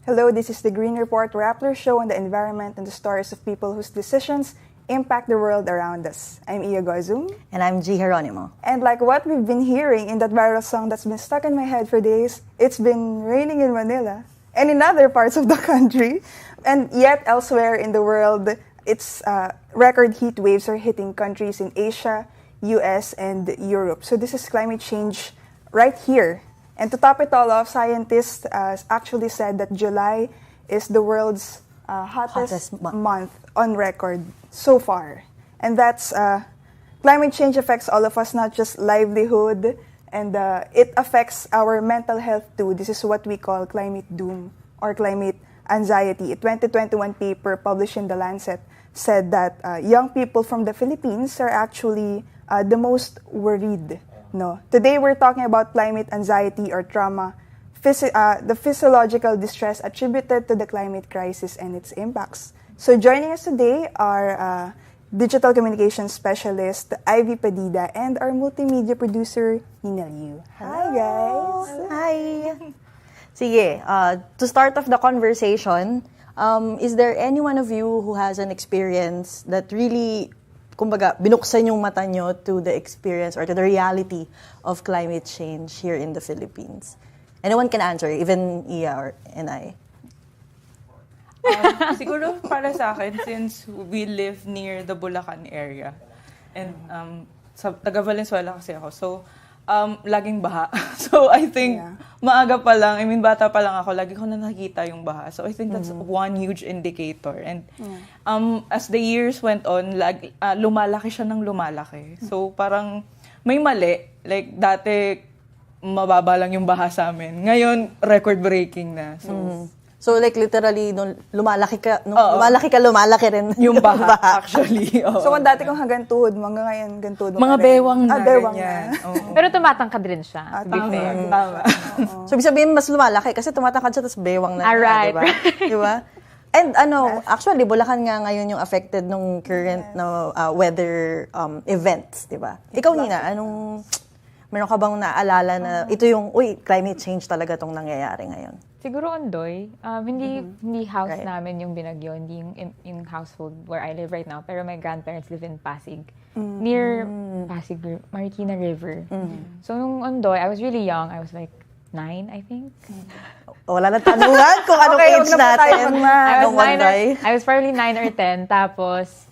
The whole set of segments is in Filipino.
Hello, this is the Green Report Rappler show on the environment and the stories of people whose decisions impact the world around us. I'm Iya Gozum. And I'm G. Geronimo. And like what we've been hearing in that viral song that's been stuck in my head for days, it's been raining in Manila and in other parts of the country. And yet elsewhere in the world, it's record heat waves are hitting countries in Asia, US, and Europe. So this is climate change right here. And to top it all off, scientists actually said that July is the world's hottest month on record so far. And that's climate change affects all of us, not just livelihood, and it affects our mental health too. This is what we call climate doom or climate anxiety. A 2021 paper published in The Lancet said that young people from the Philippines are actually the most worried. No. Today we're talking about climate anxiety or trauma, the physiological distress attributed to the climate crisis and its impacts. So joining us today are digital communications specialist Ivy Padida and our multimedia producer Nina Liu. Hi guys! Hi! Sige, to start off the conversation, is there any one of you who has an experience that really kumbaga, binuksan yung mata nyo to the experience or to the reality of climate change here in the Philippines? Anyone can answer, even Iya and I. Siguro para sa akin, since we live near the Bulacan area, and sa taga Valenzuela kasi ako, so laging baha. So I think maaga pa lang, bata pa lang ako, lagi ko na nakikita yung baha. So I think that's one huge indicator. And as the years went on, lumalaki siya ng lumalaki. So parang may mali. Like dati, mababa lang yung baha sa amin. Ngayon, record-breaking na. So like literally, nung lumalaki ka, lumalaki rin yung baha, actually. So kung dati kung hanggang tuhod mo, hanggang ngayon hanggang tuhod mo. Mga bewang na. Bewang na. Pero tumatangkad rin siya, to be fair. Tama. So ibig sabihin, mas lumalaki kasi tumatangkad siya, tapos bewang na. Right. Diba? Diba? And actually, Bulacan nga ngayon yung affected nung current weather events, diba? Ikaw, Nina, meron ka bang naalala na ito yung, climate change talaga tong nangyayari ngayon? Siguro Ondoy, hindi house namin yung binagyo, hindi yung household where I live right now, pero my grandparents live in Pasig, near Pasig, Marikina River. So nung Ondoy, I was really young, I was like 9, I think. Wala na tanungan kung anong age natin. I was probably 9 or 10, tapos,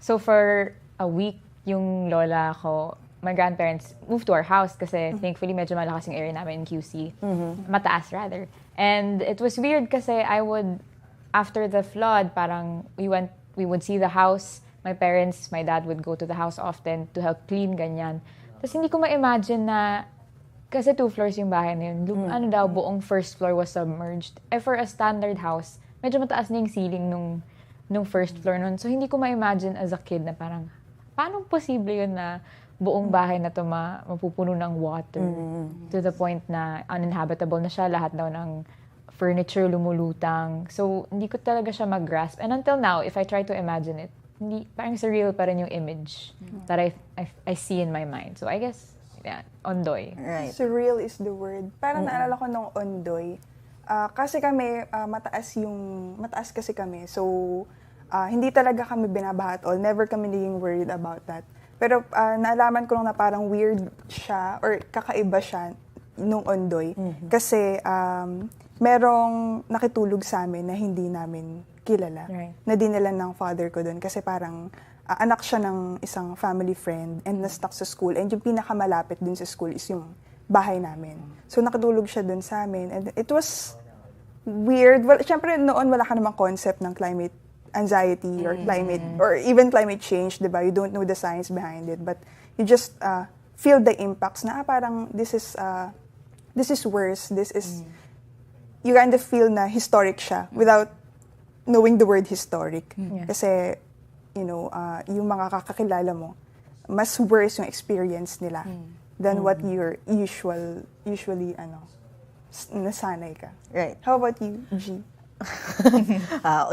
so for a week, yung lola ko, my grandparents moved to our house kasi thankfully medyo malakas yung area namin in QC. Mataas rather. And it was weird kasi after the flood, parang we would see the house. My dad would go to the house often to help clean, ganyan. Tapos hindi ko ma-imagine na, kasi 2 floors yung bahay na yun, buong first floor was submerged. For a standard house, medyo mataas na yung ceiling nung first floor nun. So hindi ko ma-imagine as a kid na parang, paano posible yun na buong bahay na to mapupuno ng water to the point na uninhabitable na siya, lahat daw ng furniture lumulutang. So, hindi ko talaga siya mag-grasp. And until now, if I try to imagine it, parang surreal pa rin yung image that I see in my mind. So, I guess, Ondoy. Right. Surreal is the word. Parang naalala ko nung Ondoy. Kasi kami, mataas kasi kami. So, hindi talaga kami binabaha at all. Never kami naging worried about that. Pero naalaman ko lang na parang weird siya or kakaiba siya nung Ondoy. Kasi merong nakitulog sa amin na hindi namin kilala. Right. Na dinala ng father ko doon. Kasi parang anak siya ng isang family friend and na-stuck sa school. And yung pinakamalapit dun sa school is yung bahay namin. So nakitulog siya doon sa amin. And it was weird. Well, syempre noon wala ka namang concept ng climate anxiety or climate or even climate change, diba? You don't know the science behind it, but you just feel the impacts na parang this is worse. You kind of feel na historic siya without knowing the word historic. Kasi yung mga kakakilala mo, mas worse yung experience nila than what you're usually nasanay ka. Right. How about you, G?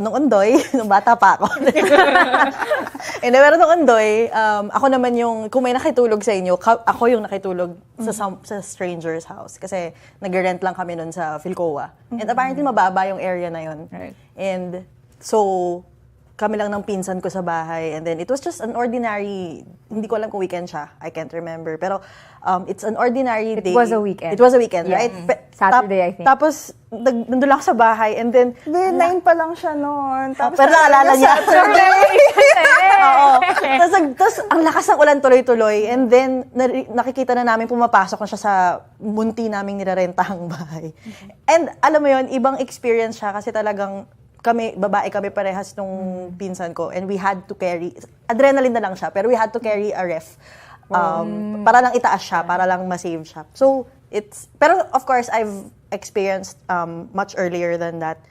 Nung Ondoy, nung bata pa ako. Pero nung Ondoy, ako naman yung, kung may nakitulog sa inyo, ako yung nakitulog sa stranger's house. Kasi nag-rent lang kami nun sa Philcoa. And apparently, mababa yung area na yun. Right. And so, kami lang ng pinsan ko sa bahay. And then, it was just an ordinary, hindi ko alam kung weekend siya. I can't remember. Pero, it's an ordinary day. It was a weekend. It was a weekend, Yeah. right? Saturday, I think. Tapos, nandun lang ako sa bahay. And then, 9 pa lang siya noon. Tapos pero naalala niya. Oo. Oo. Tapos, ang lakas ng ulan tuloy-tuloy. And then, nakikita na namin pumapasok na siya sa munti naming nirarentahang bahay. And alam mo yon, ibang experience siya kasi talagang babae kami parehas nung pinsan ko. And we had to carry, adrenaline na lang siya, pero we had to carry a ref. Para lang itaas siya, para lang ma-save siya. So, pero of course, I've experienced much earlier than that.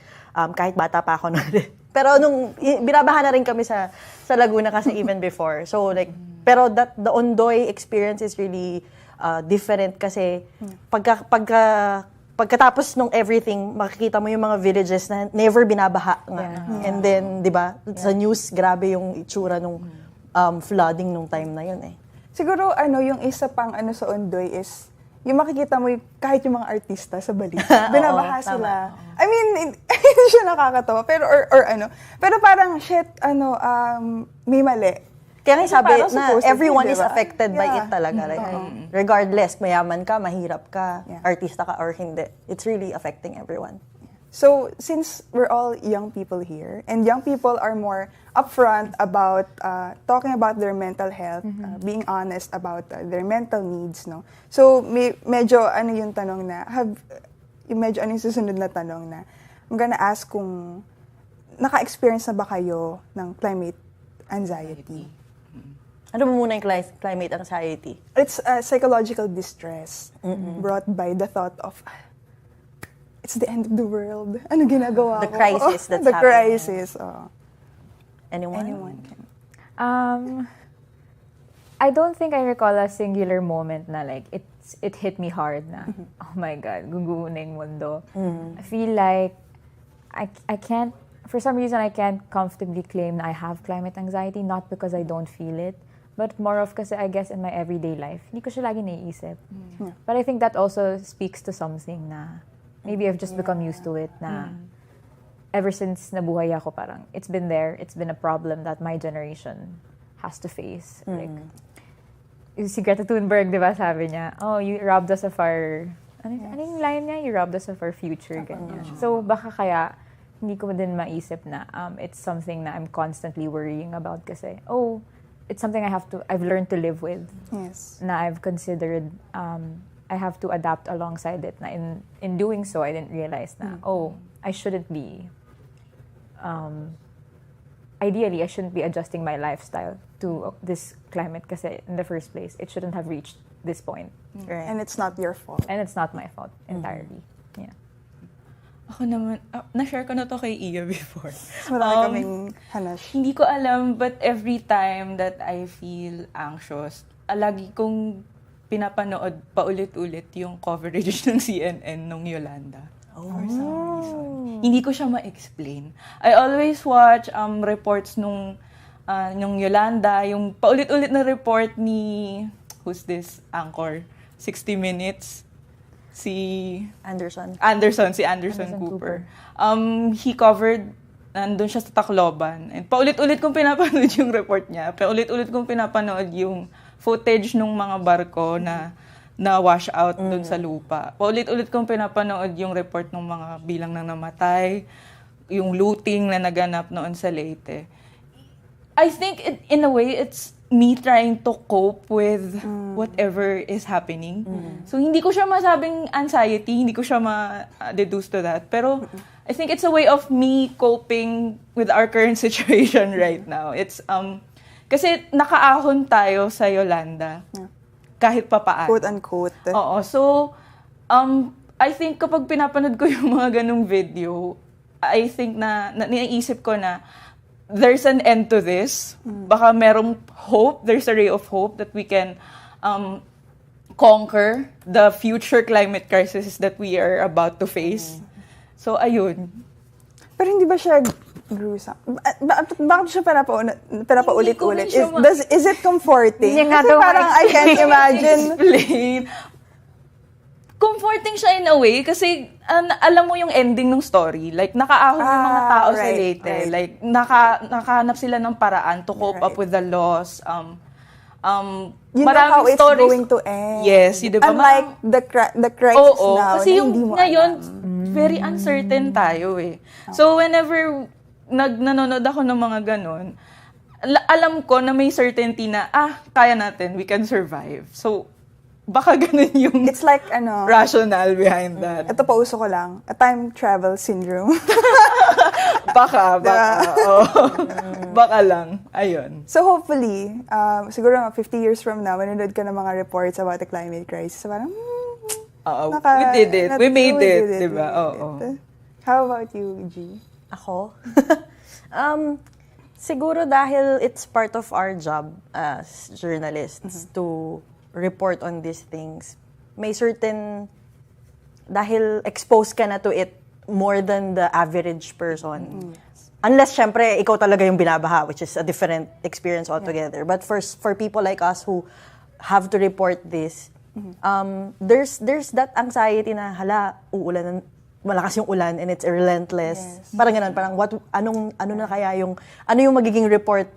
Kahit bata pa ako noon. Pero nung binabaha na rin kami sa Laguna kasi even before. So like, pero the Ondoy experience is really different kasi pagkatapos nung everything, makikita mo yung mga villages na never binabaha nga. Yeah. And then, di ba, sa news, grabe yung itsura nung flooding nung time na yun eh. Siguro, yung isa pang sa Ondoy is, yung makikita mo kahit yung mga artista sa balik, binabaha sila. I mean, hindi siya nakakatawa. Pero, pero parang, shit, may mali. Kaya nga sabi Parang na supposedly, everyone is diba? affected by Yeah. it talaga. Like, regardless, mayaman ka, mahirap ka, Yeah. artista ka or hindi. It's really affecting everyone. So, since we're all young people here, and young people are more upfront about talking about their mental health, being honest about their mental needs, no? So, medyo yung tanong na, medyo yung susunod na tanong na, I'm gonna ask kung naka-experience na ba kayo ng climate anxiety? Ano mo muna yung climate anxiety? It's psychological distress brought by the thought of, it's the end of the world. Ano ginagawa The ko? crisis that's the happening. crisis. Anyone? Can. I don't think I recall a singular moment na like it hit me hard na, oh my God, guguho na yung mundo. I feel like I can't, for some reason, I can't comfortably claim na I have climate anxiety, not because I don't feel it, but more of kasi I guess in my everyday life, hindi ko siya lagi naiisip. But I think that also speaks to something na maybe I've just become used to it na ever since nabuhay ako parang it's been there, it's been a problem that my generation has to face. Like, si Greta Thunberg, di ba, sabi niya, oh, you robbed us of our, ano yung line niya? You robbed us of our future, ganyan. So, baka kaya, hindi ko din maisip na it's something na I'm constantly worrying about kasi, it's something I've learned to live with. Yes. Na I've considered, I have to adapt alongside it. Na in doing so, I didn't realize na, I shouldn't be, ideally, I shouldn't be adjusting my lifestyle to this climate kasi in the first place, it shouldn't have reached this point. Right. And it's not your fault. And it's not my fault entirely. Yeah. Ako naman, na-share ko na to kay Iya before. Marami kaming hanash. Hindi ko alam, but every time that I feel anxious, lagi kong pinapanood paulit-ulit yung coverage ng CNN nung Yolanda. For some reason. Hindi ko siya ma-explain. I always watch reports nung Yolanda, yung paulit-ulit na report ni, who's this anchor? 60 Minutes. Si Anderson Cooper. He covered, nandun siya sa Tacloban. And paulit-ulit kong pinapanood yung report niya. Paulit-ulit kong pinapanood yung footage ng mga barko na wash out dun sa lupa. Paulit-ulit kong pinapanood yung report ng mga bilang ng namatay, yung looting na naganap noon sa Leyte. I think in a way, it's me trying to cope with whatever is happening. So, hindi ko siya masabing anxiety, hindi ko siya ma-deduce to that. Pero, I think it's a way of me coping with our current situation right now. It's, kasi nakaahon tayo sa Yolanda. Kahit papaano. Quote-unquote. Oo. So, I think kapag pinapanood ko yung mga ganong video, I think na naiisip ko na, there's an end to this. Baka merong hope, there's a ray of hope that we can conquer the future climate crisis that we are about to face. So, ayun. Pero hindi ba siya gruesome? Bakit siya pinapaulit-ulit? Hindi ko rin siya Is it comforting? Hindi nga Kasi daw parang I can't imagine. Explain. Comforting siya in a way kasi alam mo yung ending ng story. Like, nakaahon yung mga tao sa right, Leyte. right. Like, nakahanap sila ng paraan to cope up with the loss. You know how it's going to end. Yes, di ba? Unlike the crisis Oo, now, kasi na yung hindi mo ngayon, alam. very uncertain tayo eh. So, whenever nanonood ako ng mga ganon, alam ko na may certainty na, kaya natin, we can survive. So, baka ganun yung It's like, rationale behind that. ito pauso ko lang, a time travel syndrome. Baka. Oo. Baka lang. Ayun. So hopefully, siguro mga 50 years from now, manonood ka ng mga reports about the climate crisis, parang, We did it. We made it. Diba? Oo. How about you, G? Ako? Siguro dahil it's part of our job as journalists to report on these things. May certain, dahil exposed ka na to it more than the average person. Unless, syempre, ikaw talaga yung binabaha, which is a different experience altogether. But for people like us who have to report this, there's that anxiety na, uulan, malakas yung ulan and it's relentless. Yes. Parang ganun, parang ano na kaya yung, ano yung magiging report,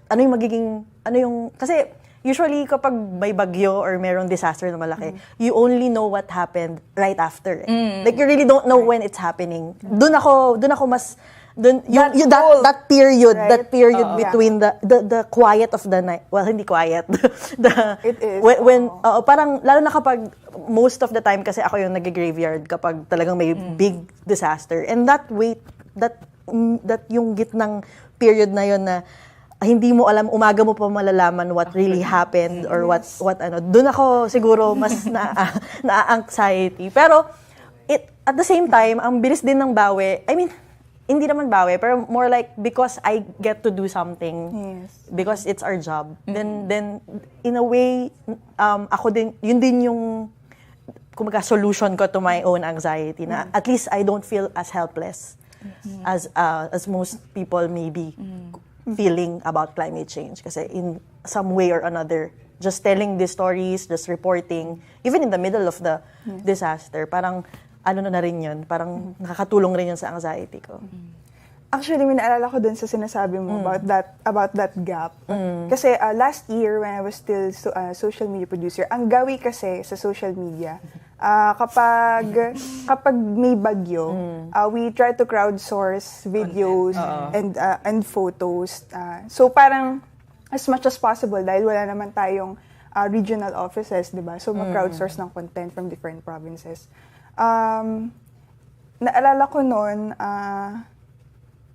kasi usually kapag may bagyo or merong disaster na malaki, you only know what happened right after. Like you really don't know when it's happening. Doon ako mas that period, right? between the quiet of the night. Well, hindi quiet. It is. When parang lalo na kapag most of the time kasi ako yung nag-graveyard kapag talagang may big disaster. And that yung gitnang period na yon na hindi mo alam, umaga mo pa malalaman what really happened or what doon ako siguro mas na-anxiety. Pero at the same time, ang bilis din ng bawi. I mean, hindi naman bawi, pero more like because I get to do something. Yes. Because it's our job. Then in a way, ako din, yun din yung kumbaga solution ko to my own anxiety na at least I don't feel as helpless as most people may be feeling about climate change. Kasi in some way or another, just telling these stories, just reporting, even in the middle of the disaster, parang ano na rin yun, parang nakakatulong rin yun sa anxiety ko. Actually, may naalala ko dun sa sinasabi mo about that gap. Kasi last year, when I was still social media producer, ang gawi kasi sa social media, kapag may bagyo, we try to crowdsource videos and photos. So parang as much as possible, dahil wala naman tayong regional offices, di ba? So mag-crowdsource ng content from different provinces. Naalala ko noon,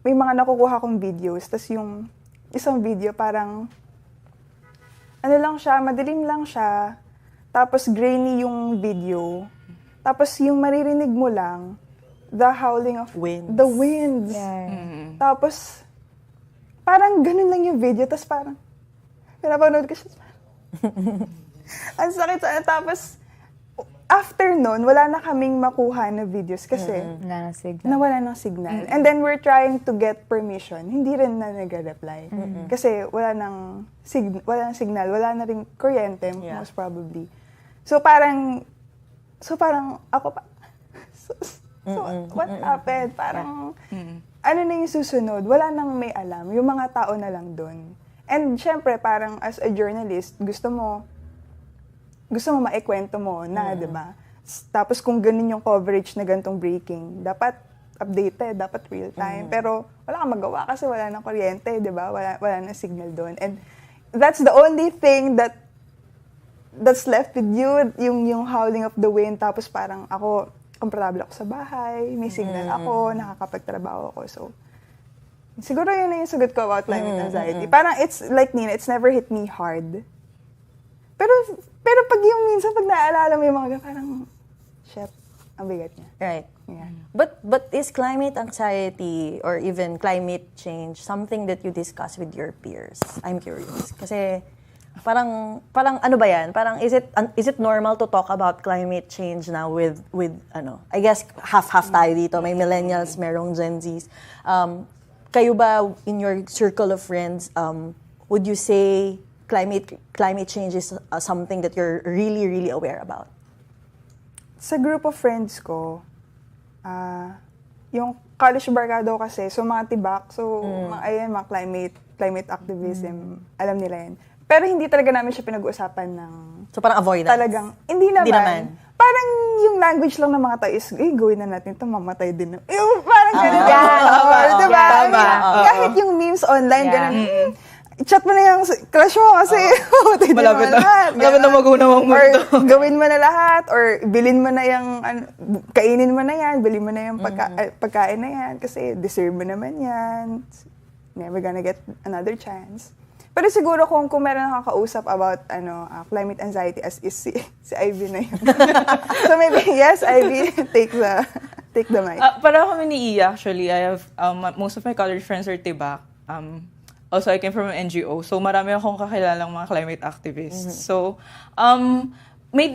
may mga nakukuha kong videos, tas yung isang video parang, ano lang siya, madilim lang siya, tapos grainy yung video, tapos yung maririnig mo lang, the howling of Winds. the winds. Yeah. Tapos, parang ganun lang yung video, tapos parang, pinapanood ko siya, ang sakit sa tapos, after nun, wala na kaming makuha na videos kasi Wala ng signal. nawala ng signal. And then we're trying to get permission. Hindi rin na nag-reply. Kasi wala nang signal, wala na rin kuryente, most probably. So parang ako pa, what happened? Parang, ano na yung susunod? Wala nang may alam. Yung mga tao na lang dun. And syempre, parang as a journalist, gusto mo maikwento mo na, di ba? Tapos kung ganun yung coverage na ganitong breaking, dapat updated, dapat real time. Pero wala kang magawa kasi wala nang kuryente, di ba? Wala nang signal doon. And that's the only thing that's left with you, yung howling of the wind. Tapos parang ako, komportable ako sa bahay, may signal ako, nakakapagtrabaho ako. So, siguro yun na yung sagot ko about climate anxiety. Parang it's like Nina, it's never hit me hard. Pero pag yung minsan, pag naaalala mo yung mga parang, shit, ang bigat niya. Right. Yeah. But is climate anxiety or even climate change something that you discuss with your peers? I'm curious. Kasi Parang ano ba yan? Parang is it normal to talk about climate change now with I guess half tayo dito. May millennials, merong Gen Zs. Kayo ba in your circle of friends, would you say climate change is something that you're really, really aware about? Sa group of friends ko, yung college barkado kasi, so mga tibak, so mga climate activism, alam nila yan. Pero hindi talaga namin siya pinag-uusapan ng... So parang avoidance? Talagang, hindi naman. Parang yung language lang ng mga tao is, gawin na natin ito, mamatay din. Yung parang ganun. Diba? Kahit yung memes online, ganun. Chat mo na yung crush mo kasi mamatay din Malapit naman lahat. Malapit na magunawang mundo. Or gawin mo na lahat, or bilhin mo na yung, kainin mo na yan, bilhin mo na yung pagkain na yan, kasi deserve mo naman yan. Never gonna get another chance. Pero siguro kung meron nakakausap about climate anxiety as is si Ivy na yun. So maybe, yes, Ivy, take the mic. Para kami ni Iya, actually, I have, most of my college friends are tibak. Also, I came from an NGO, so marami akong kakilalang mga climate activists. So, may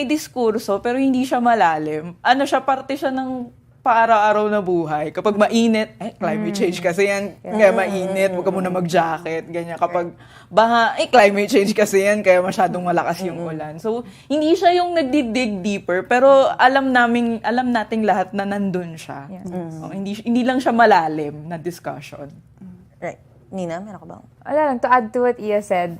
diskurso, pero hindi siya malalim. Parte siya ng paaraw-araw na buhay. Kapag mainit, climate change kasi yan, kaya mainit, huwag ka muna mag-jacket, ganyan. Kapag baha, climate change kasi yan, kaya masyadong malakas yung ulan. So, hindi siya yung nagdidig deeper, pero alam nating lahat na nandun siya. Hindi lang siya malalim na discussion. Right. Nina, meron ka bang? Wala lang, to add to what Iya said,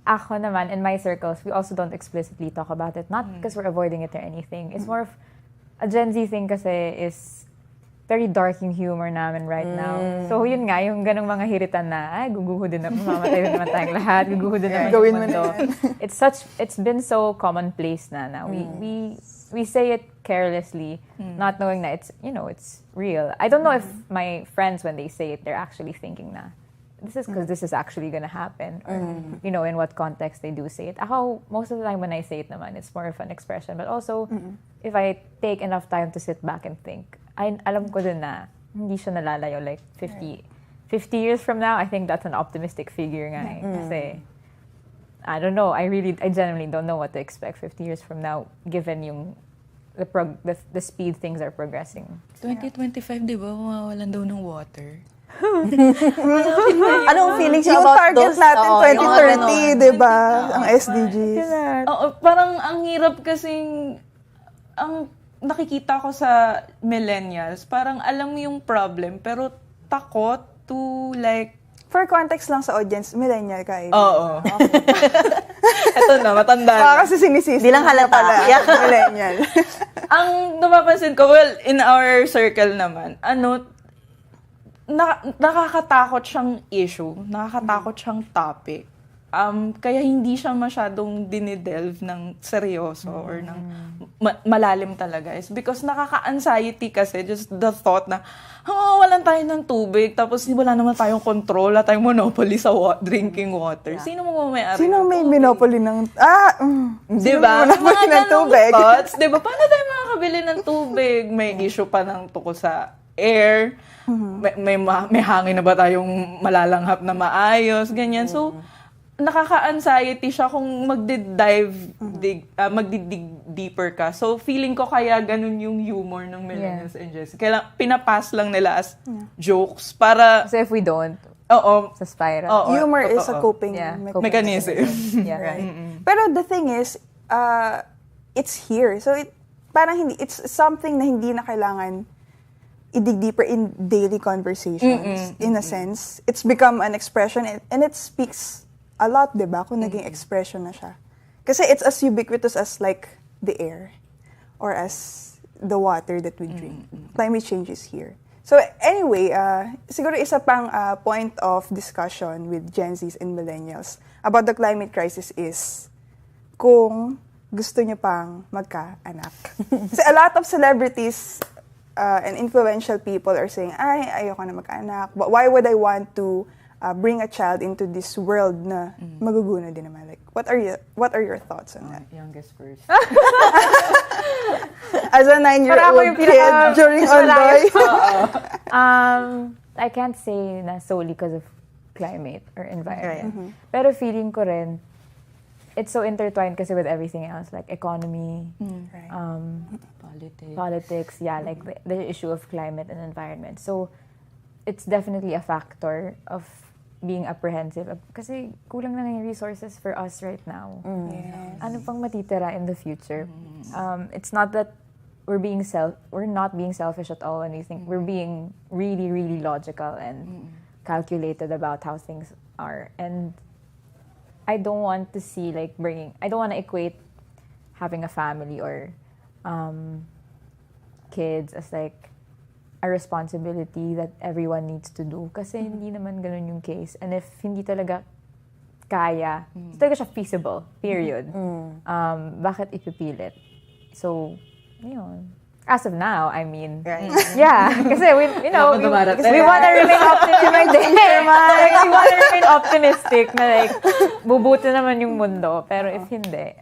ako naman, in my circles, we also don't explicitly talk about it. Not because we're avoiding it or anything. It's more of a Gen Z thing kasi is very dark yung humor namin right now. So yun nga, yung ganong mga hiritan na, guguhudin na, mamamatay din naman tayong lahat, guguhudin na Gawin yung mo mundo. It's been so commonplace na now. We say it carelessly, not knowing that it's real. I don't know if my friends, when they say it, they're actually thinking na, this is because this is actually gonna happen, or in what context they do say it. Ako, most of the time when I say it naman, it's more of an expression. But also, if I take enough time to sit back and think, alam ko din na hindi siya nalalayo like 50 years from now. I think that's an optimistic figure nga eh. Kasi, I don't know, I genuinely don't know what to expect 50 years from now, given yung the speed things are progressing. 2025, di ba, mawawalan daw ng water? Anong feelings yung about target those? natin, 2030, di ba? Ang SDGs. Parang ang hirap kasing, ang nakikita ko sa millennials, parang alam mo yung problem, pero takot to like... For context lang sa audience, millennial ka, Ivy. Oo. Ito na, matanda na. Kasi sinisisi. Di lang halata. Millennial. Ang napapansin ko, well, in our circle naman, nakakatakot siyang issue, nakakatakot siyang topic. Kaya hindi siya masyadong dinidelve ng seryoso or ng malalim talaga. Is because nakaka-anxiety kasi, just the thought na, walan tayo ng tubig, tapos wala naman tayong control, wala tayong monopoly sa drinking water. Sino mo may-ari? Sino may monopoly ng... Diba? Monopoly ng tubig. Thoughts, diba? Paano tayo makakabili ng tubig? May issue pa ng tukol sa air. May hangin na ba tayong malalanghap na maayos? Ganyan. So, nakaka-anxiety siya kung magdidig deeper ka. So, feeling ko kaya ganun yung humor ng millennials and Gen Z. Kaya pinapass lang nila as jokes para... So if we don't, sa spiral. Humor is a coping mechanism. Right. Pero the thing is, it's here. So, parang it's something na hindi na kailangan i-dig deeper in daily conversations. In a sense, it's become an expression and it speaks a lot, diba? Kung naging expression na siya. Kasi it's as ubiquitous as like the air or as the water that we drink. Climate change is here. So anyway, siguro isa pang point of discussion with Gen Zs and millennials about the climate crisis is kung gusto nyo pang magka-anak. Kasi a lot of celebrities and influential people are saying, ayoko na magka-anak. But why would I want to bring a child into this world na maguguno din naman? Like, what are your thoughts on that? Youngest first. As a 9-year-old kid during Ondoy. I can't say na solely because of climate or environment. Pero feeling ko rin, it's so intertwined kasi with everything else, like economy, politics, like the issue of climate and environment. So, it's definitely a factor of being apprehensive. Kasi kulang na yung resources for us right now. Yes. Ano pang matitira in the future? It's not that we're not being selfish at all when we think we're being really, really logical and calculated about how things are. And I don't want to see I don't want to equate having a family or kids as like a responsibility that everyone needs to do. Kasi hindi naman ganun yung case. And if hindi talaga kaya, hindi talaga siya feasible, period. Bakit ipipilit? So, yun. As of now, I mean, yeah, kasi we want to remain optimistic. We want to remain optimistic na like, bubuti naman yung mundo. Pero if hindi,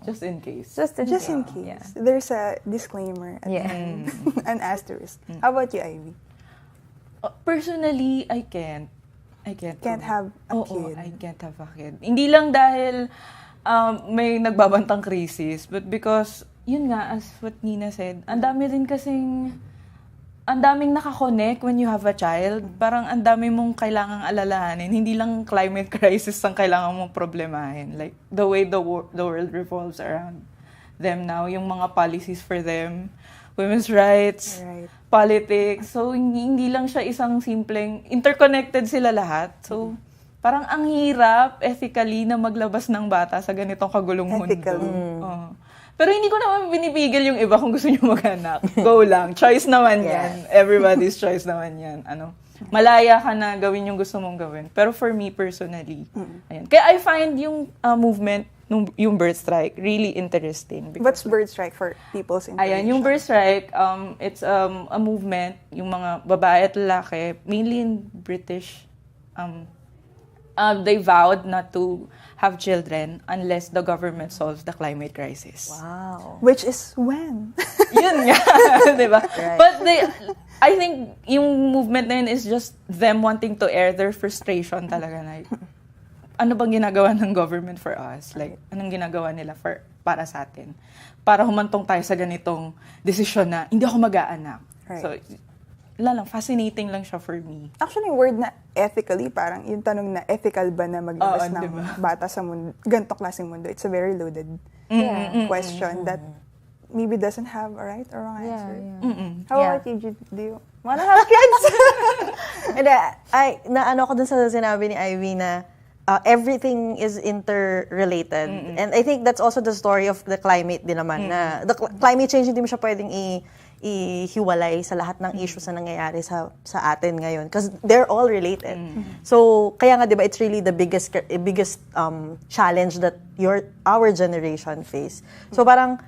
just in case. Just in case. Yeah. There's a disclaimer. An asterisk. How about you, Ivy? Personally, I can't Have a kid. I can't have a kid. Hindi lang dahil may nagbabantang krisis, but because yun nga, as what Nina said, ang daming nakakonect when you have a child. Parang ang dami mong kailangang alalahanin. Hindi lang climate crisis ang kailangan mong problemahin. Like, the way the world revolves around them now, yung mga policies for them, women's rights, politics. So, hindi lang siya isang simpleng, interconnected sila lahat. So, parang ang hirap ethically na maglabas ng bata sa ganitong kagulong mundo. Pero hindi ko naman binibigil yung iba kung gusto nyo mag-anak. Go lang. Choice naman yan. Everybody's choice naman yan. Malaya ka na gawin yung gusto mong gawin. Pero for me personally, ayan. Kaya I find yung movement, yung birth strike, really interesting. What's birth strike for people's information? Ayan, yung birth strike, it's a movement, yung mga babae at lalaki, mainly in British, they vowed not to have children unless the government solves the climate crisis. Wow. Which is when? Yun nga, di ba? But I think yung movement na yun is just them wanting to air their frustration talaga na, ano bang ginagawa ng government for us? Like, anong ginagawa nila para sa atin? Para humantong tayo sa ganitong desisyon na hindi ako mag-aanak. So, fascinating lang siya for me. Actually, yung word na ethically, parang yung tanong na ethical ba na maglabas ng bata sa mundo, ganitong klaseng mundo, it's a very loaded question that maybe doesn't have a right or wrong answer. How about you, Jude? Do you wanna have kids? Naano ko dun sa sinabi ni Ivy na everything is interrelated. And I think that's also the story of the climate din naman. Na the climate change, hindi mo siya pwedeng ihiwalay sa lahat ng issues na nangyayari sa atin ngayon. Because they're all related. So, kaya nga, di ba, it's really the biggest challenge that our generation face. So, parang,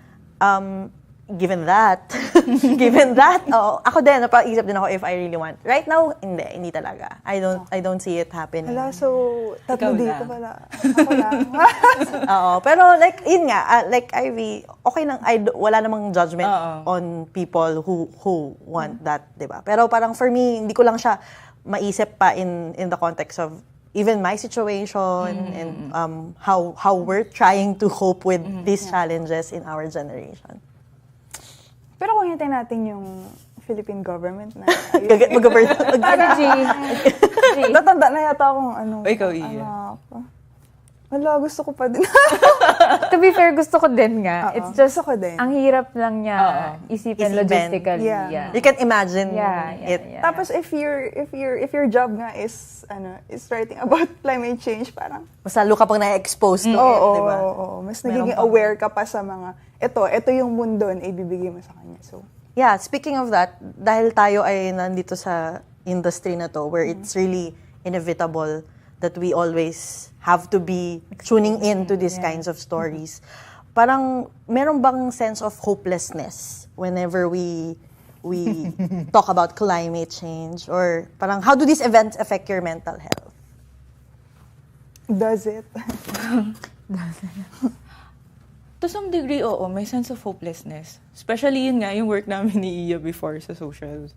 given that, ako din, napaisip din ako if I really want. Right now, hindi talaga. I don't see it happening. Hala, so, tatlo dito pala. Ako lang. Pero like, yun nga, like Ivy, okay lang, wala namang judgment on people who want that, di ba? Pero parang for me, hindi ko lang siya maisip pa in the context of even my situation and how we're trying to cope with these challenges in our generation. Pero kung hintayin natin yung Philippine government na... Tatanda na yata akong Ikaw, Iya. Wala, gusto ko pa din. To be fair, gusto ko din nga. It's just, gusto ko din. ang hirap lang niya isipin logistically. Yeah. You can imagine it. Tapos if your job nga is writing about climate change, parang Mas lalo ka pang na-expose to it, di ba? Mas nagiging aware ka pa sa mga ito yung mundo na ibibigay mo sa kanya. So, yeah, speaking of that, dahil tayo ay nandito sa industry na to where it's really inevitable that we always have to be tuning in to these kinds of stories. Parang meron bang sense of hopelessness whenever we talk about climate change? Or parang how do these events affect your mental health? does it? To some degree, oo, may sense of hopelessness. Especially yun nga, yung work namin ni Iya before sa socials.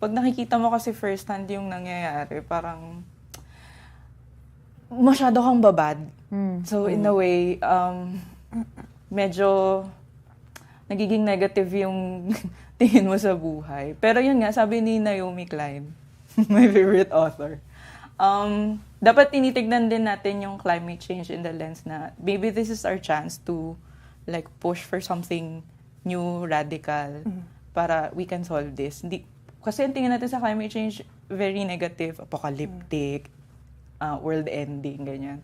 pag nakikita mo kasi first hand yung nangyayari, parang masyado kang babad. So, in a way, medyo nagiging negative yung tingin mo sa buhay. Pero yun nga, sabi ni Naomi Klein, my favorite author, dapat tinitignan din natin yung climate change in the lens na maybe this is our chance to like push for something new, radical, para we can solve this. Kasi yung tingin natin sa climate change, very negative, apocalyptic, world ending, ganyan.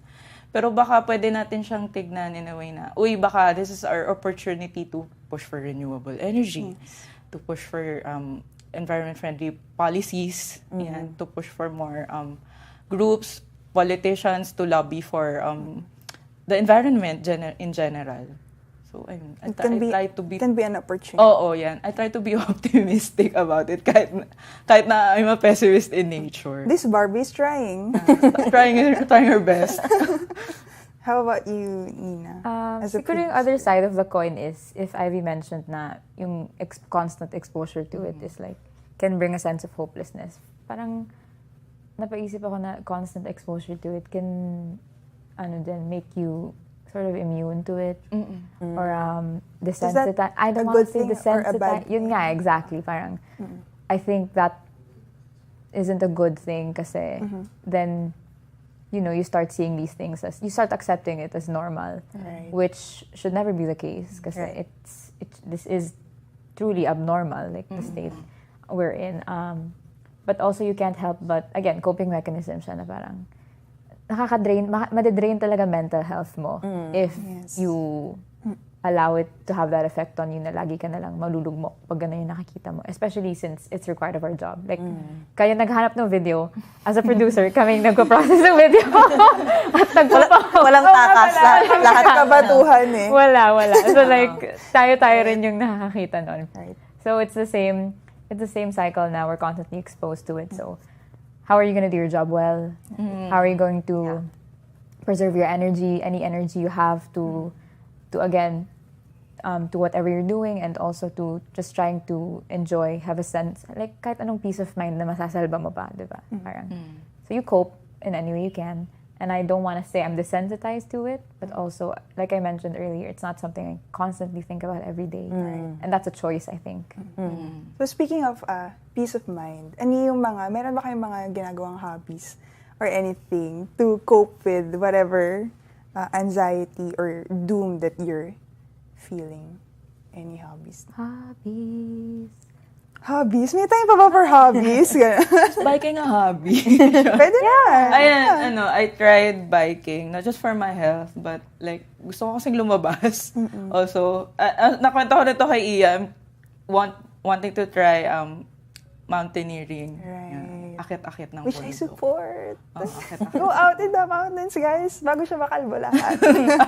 Pero baka pwede natin siyang tignan in a way na, baka this is our opportunity to push for renewable energy, to push for environment-friendly policies, yan, to push for more groups, politicians to lobby for the environment in general. So, ayun. I try to be... It can be an opportunity. Oo, yan. I try to be optimistic about it kahit na I'm a pessimist in nature. This Barbie is trying. Trying her best. How about you, Nina? Siguro yung other side of the coin is, if Ivy mentioned na yung constant exposure to it is like, can bring a sense of hopelessness. Parang, napaisip ako na constant exposure to it can, make you sort of immune to it. Or desensitize. I don't want to say desensitize. Yun nga, exactly. Parang, I think that isn't a good thing kasi then, you start seeing these things as, you start accepting it as normal, which should never be the case kasi this is truly abnormal, like the state we're in. But also you can't help but, again, coping mechanism siya na parang, nakaka-drain, madidrain talaga mental health mo if you allow it to have that effect on you na lagi ka na lang malulugmok pag gano'n yung nakikita mo. Especially since it's required of our job. Like, kaya naghanap ng video, as a producer, kami nagpo-process ng video. At Walang takas. Lahat kabatuhan eh. Wala. So like, tayo rin yung nakakakita nun. Right. So it's the same cycle now. We're constantly exposed to it. So, how are you going to do your job well? How are you going to preserve your energy, any energy you have to again, to whatever you're doing, and also to just trying to enjoy, have a sense, like kahit anong peace of mind na masasalba mo pa, di ba? Parang, so you cope in any way you can. And I don't want to say I'm desensitized to it, but also, like I mentioned earlier, it's not something I constantly think about every day. And that's a choice, I think. So speaking of peace of mind, meron ba kayong mga ginagawang hobbies or anything to cope with whatever anxiety or doom that you're feeling? Any hobbies? Hobbies? May time pa ba for hobbies? Biking a hobby. Pwede na. Ayan, I tried biking, not just for my health, but like, gusto ko kasing lumabas. Also, nakwento ko nito kay Ian, wanting to try mountaineering. Right. Yan. Akit-akit ng Which I support. Akit-akit. Go out in the mountains, guys, bago siya makalbo lahat.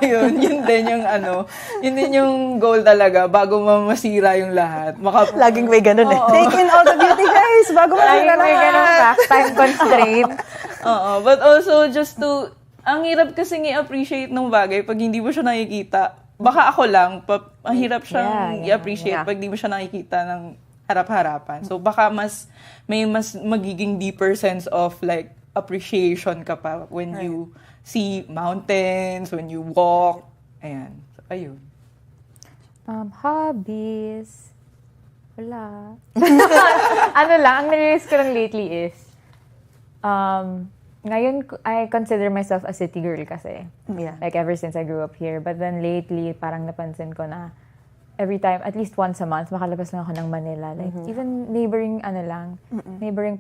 Ayun, yun din yung goal talaga, bago masira yung lahat. Laging may ganun eh. Take in all the beauty, guys, bago masira May ganun lahat. time constraint. But also just to, ang hirap kasing i-appreciate ng bagay pag hindi mo siya nakikita. Baka ako lang, ang hirap siyang i-appreciate pag hindi mo siya nakikita ng harap-harapan. So baka may magiging deeper sense of like appreciation ka pa when you see mountains, when you walk. Ayan. So, ayun. Hobbies. Wala. Ang nare-realize ko lang lately is, ngayon, I consider myself a city girl kasi. Like, ever since I grew up here. But then lately, parang napansin ko na every time, at least once a month, makalabas lang ako ng Manila. Like, even neighboring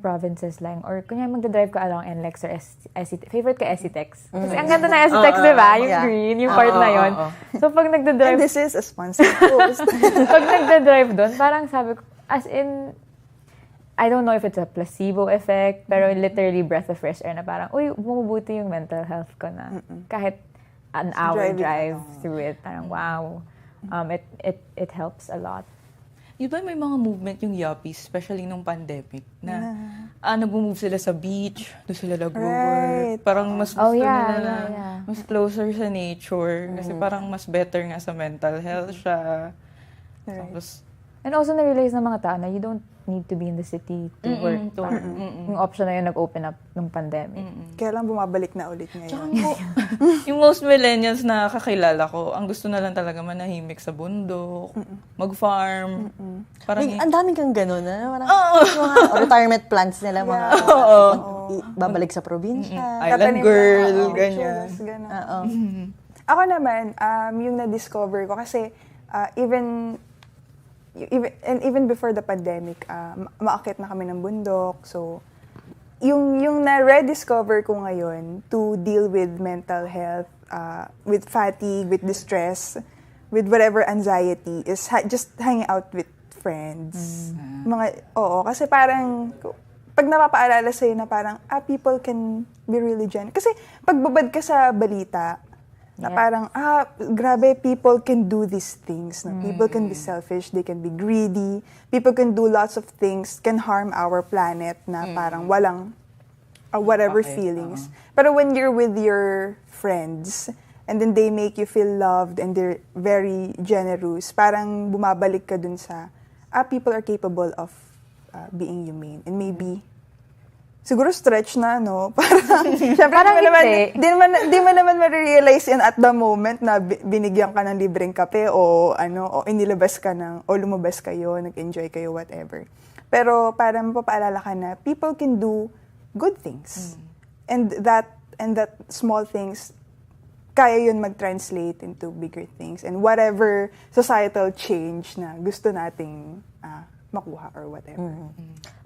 provinces lang. Or, kunya magdadrive ka along NLEX or SCTEX. Favorite ko SCTEX. Kasi ang ganda na SCTEX, di ba? Yung green, yung part na yon. So, pag nagdadrive... And this is a sponsored post. Pag nagdadrive doon, parang sabi ko, as in, I don't know if it's a placebo effect, pero literally breath of fresh air na parang, uy, bumubuti yung mental health ko na. Kahit an hour drive through it, parang wow. It helps a lot. Yun ba may mga movement yung yuppies, especially nung pandemic, na nag-move sila sa beach, doon sila nag-work. Parang mas gusto nila mas closer sa nature. Kasi parang mas better nga sa mental health siya. Tapos, And also na-realize ng mga tao na you don't need to be in the city to work. Yung option na yun nag-open up ng pandemic. Kaya lang bumabalik na ulit Tsaka ngayon. yung most millennials na kakilala ko, ang gusto na lang talaga manahimik sa bundok, mag-farm. Parang Ang daming kang gano'n, mga retirement plans nila, mga babalik sa probinsya. island girl, ganyan. Ako naman, yung na-discover ko kasi even before the pandemic, maakit na kami ng bundok. So, yung na-rediscover ko ngayon to deal with mental health, with fatigue, with distress, with whatever anxiety, is just hanging out with friends. Kasi parang, pag napapaalala sa'yo na parang, people can be really genuine. Kasi pagbabad ka sa balita, na parang, grabe, people can do these things. No? People can be selfish, they can be greedy, people can do lots of things, can harm our planet na parang walang whatever feelings. Pero when you're with your friends, and then they make you feel loved and they're very generous, parang bumabalik ka dun sa, people are capable of being humane. And maybe, siguro stretch na, no? Parang, syempre, di mo naman ma-realize yun at the moment na binigyan ka ng libreng kape o inilabas ka o lumabas kayo, nag-enjoy kayo, whatever. Pero parang mapapaalala ka na people can do good things. And that small things, kaya yun mag-translate into bigger things. And whatever societal change na gusto nating makuha or whatever.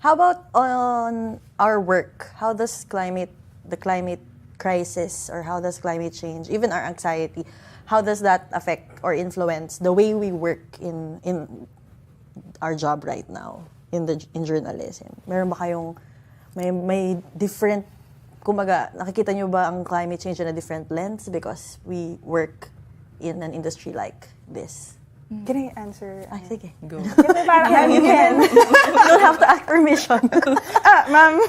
How about on our work? How does the climate crisis, or how does climate change, even our anxiety, how does that affect or influence the way we work in our job right now in journalism? Meron ba kayong may different, kumbaga, nakikita nyo ba ang climate change in a different lens because we work in an industry like this? Can I answer? Sige. Go. Kasi parang You can. You don't have to ask permission. Ma'am.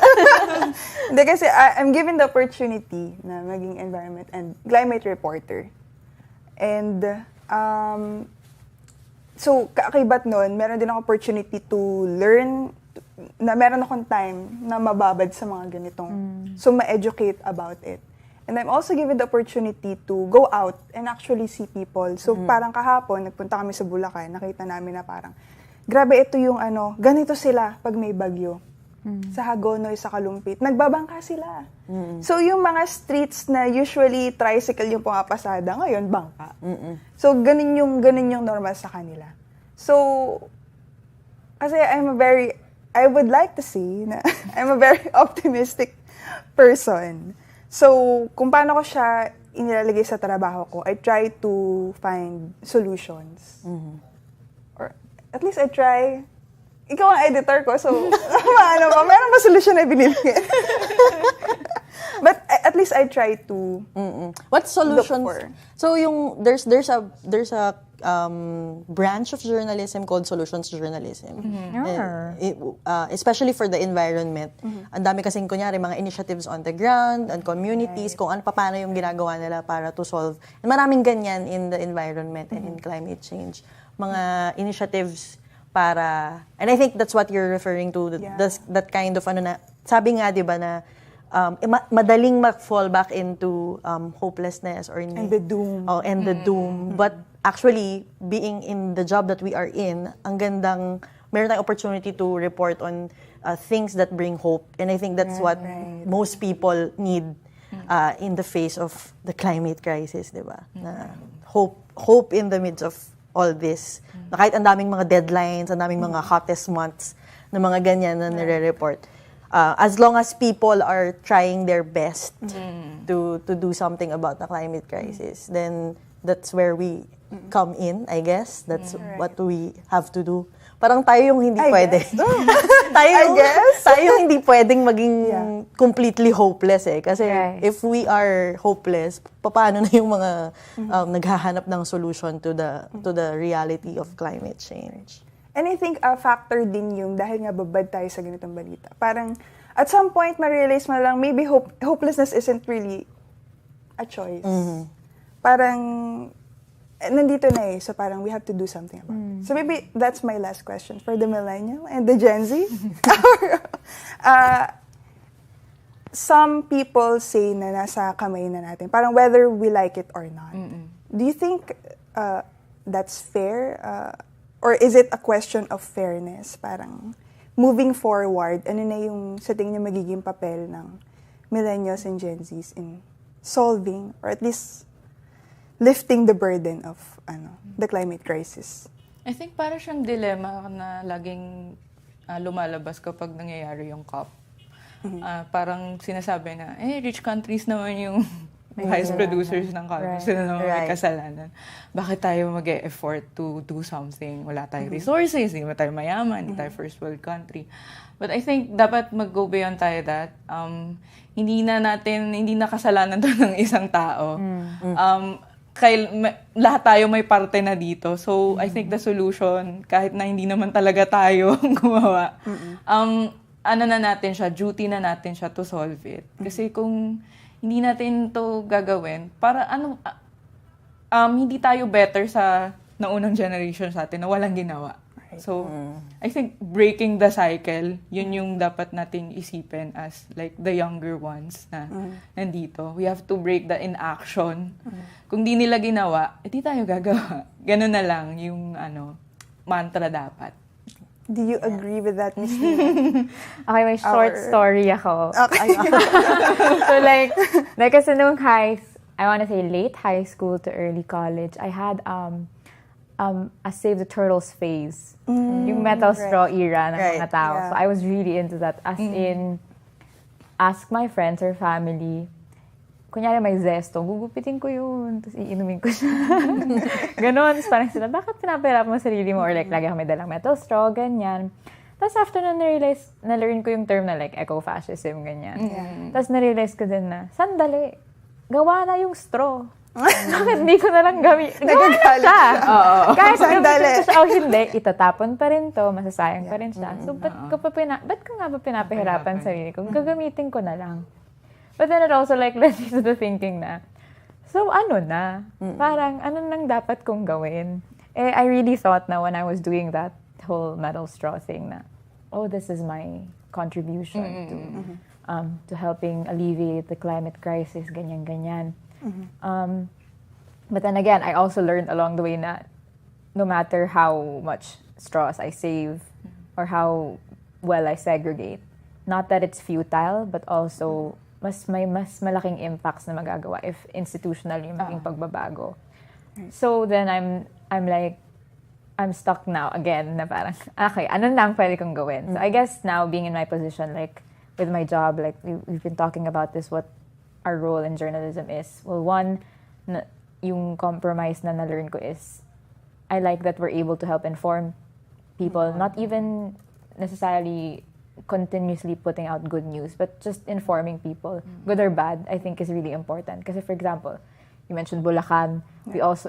Hindi kasi I'm given the opportunity na maging environment and climate reporter. And so kaakibat nun, meron din akong opportunity to learn, na meron akong time na mababad sa mga ganitong. So ma-educate about it. And I'm also given the opportunity to go out and actually see people. So parang kahapon, nagpunta kami sa Bulacan, nakita namin na parang, grabe ito yung ganito sila pag may bagyo. Sa Hagonoy, sa Kalumpit, nagbabangka sila. So yung mga streets na usually tricycle yung pumapasada, ngayon bangka. So ganun yung normal sa kanila. So, kasi I would like to say na I'm a very optimistic person. So, kung paano ko siya inilalagay sa trabaho ko, I try to find solutions. Or at least I try. Ikaw ang editor ko, so meron ba solusyon na binibigay? But at least I try to What solutions? look for. So there's a branch of journalism called solutions journalism. Especially for the environment. Ang dami kasing kunyari mga initiatives on the ground and communities, kung paano yung ginagawa nila para to solve. And maraming ganyan in the environment and in climate change. Mga initiatives para, and I think that's what you're referring to, that kind of sabi nga 'di ba na madaling mag-fall back into hopelessness or And the doom. And the doom. But actually, being in the job that we are in, ang gandang, meron tayong opportunity to report on things that bring hope. And I think that's what most people need in the face of the climate crisis, di ba? Na hope in the midst of all this. Na kahit ang daming mga deadlines, ang daming mga hottest months, na mga ganyan na nire-report. As long as people are trying their best to do something about the climate crisis, then that's where we come in, I guess. That's what we have to do. Parang tayo yung hindi pwede. tayo yung hindi pwedeng maging completely hopeless eh. Kasi if we are hopeless, paano na yung mga naghahanap ng solution to the reality of climate change? And I think a factor din yung dahil nga babad tayo sa ganitong balita. Parang at some point ma-realize mo lang maybe hopelessness isn't really a choice. Parang nandito na eh. So parang we have to do something about it. So maybe that's my last question for the millennial and the Gen Z. Some people say na nasa kamay na natin. Parang whether we like it or not. Do you think that's fair? Or is it a question of fairness? Parang moving forward, ano na yung sa tingin niyo magiging papel ng millennials and Gen Zs in solving or at least lifting the burden of the climate crisis? I think para siyang dilemma na laging lumalabas kapag nangyayari yung COP. Parang sinasabi na, rich countries naman yung highest producers ng carbon. Sila naman may kasalanan. Bakit tayo mag-e-effort to do something? Wala tayong resources, hindi tayo mayaman, hindi tayo first world country. But I think dapat mag-go beyond tayo that. Hindi na kasalanan to ng isang tao. Lahat tayo may parte na dito. So, I think the solution, kahit na hindi naman talaga tayo gumawa, na natin siya, duty na natin siya to solve it. Kasi kung hindi natin to gagawin, para hindi tayo better sa naunang generation sa atin na walang ginawa. So, I think breaking the cycle, yun yung dapat nating isipin as like the younger ones na nandito. We have to break the inaction. Kung di nila ginawa, di tayo gagawa. Ganun na lang yung mantra dapat. Do you agree with that, Miss Nina? Okay, may short story ako. Okay. So like kasi nung I want to say late high school to early college, I had a Save the Turtles phase. Yung metal straw era ng mga tao. Yeah. So I was really into that. As in, ask my friends or family, kunyari may zesto, gugupitin ko yun, tapos iinumin ko siya. Ganon. Tapos parang sila, bakit pinapahirap mo sarili mo? Or like, lagi kami dalang metal straw, ganyan. Tapos after na-learn ko yung term na like eco-fascism, ganyan. Tapos na-realize ko din na, sandali, gawa na yung straw. Bakit hindi ko na lang gawin? Nagagalit siya. Kahit gamitin ko siya o hindi, itatapon pa rin to, masasayang pa rin siya. So, ba't ko nga ba pinapahirapan sarili ko? Gagamitin ko na lang. But then it also like led me to the thinking na, so ano na? Parang ano nang dapat kong gawin? I really thought na when I was doing that whole metal straw thing na, this is my contribution to helping alleviate the climate crisis, ganyan-ganyan. But then again, I also learned along the way na no matter how much straws I save or how well I segregate, not that it's futile, but also mas malaking impacts na magagawa if institutional yung maging pagbabago. So then I'm stuck now again na parang, okay, ano lang pwede kong gawin? So I guess now being in my position, like with my job, like we've been talking about this, what our role in journalism is. Well, one, yung compromise na na-learn ko is I like that we're able to help inform people, not even necessarily continuously putting out good news, but just informing people, good or bad, I think is really important. Kasi for example, you mentioned Bulacan.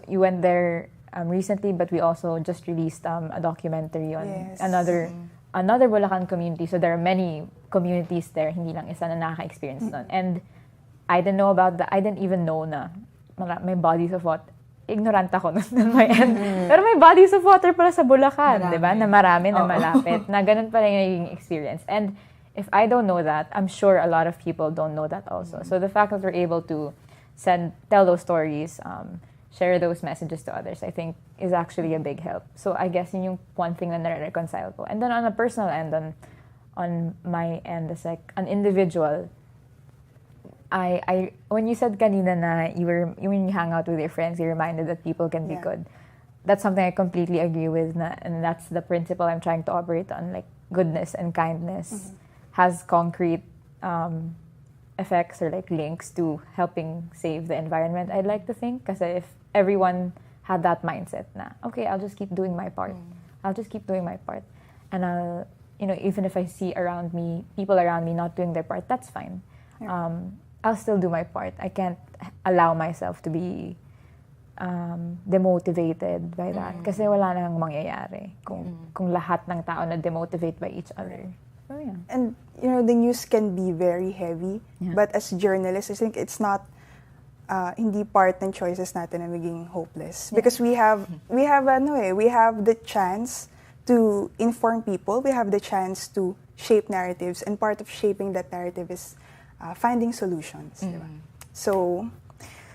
You went there recently, but we also just released a documentary on another Bulacan community. So there are many communities there, hindi lang isa na nakaka-experience nun. And I didn't know about that. I didn't even know na may bodies of water. Ignorant ako nun my end. Pero may bodies of water pala sa Bulacan, di ba? Na marami, na malapit. Na ganun pala yung naging experience. And if I don't know that, I'm sure a lot of people don't know that also. So the fact that we're able to tell those stories, share those messages to others, I think is actually a big help. So I guess yun yung one thing na nare-reconcile ko. And then on a personal end, on my end, as like an individual, I when you said kanina na when you hang out with your friends, you're reminded that people can be good. That's something I completely agree with, and that's the principle I'm trying to operate on. Like goodness and kindness has concrete effects or like links to helping save the environment. I'd like to think, kasi if everyone had that mindset na, okay, I'll just keep doing my part. I'll just keep doing my part, and I'll even if I see people around me not doing their part, that's fine. I'll still do my part. I can't allow myself to be demotivated by that. Kasi wala nang mangyayari kung lahat ng tao na demotivate by each other. So, yeah. And, the news can be very heavy. Yeah. But as journalists, I think it's not hindi part ng choices natin na maging hopeless. Because we have the chance to inform people, we have the chance to shape narratives, and part of shaping that narrative is finding solutions. Diba? So,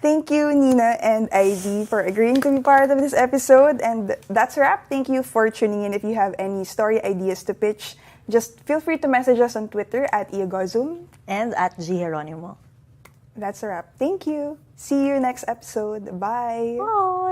thank you, Nina and Ivy, for agreeing to be part of this episode. And that's a wrap. Thank you for tuning in. If you have any story ideas to pitch, just feel free to message us on Twitter at Iagozum. And at G. Geronimo. That's a wrap. Thank you. See you next episode. Bye. Bye!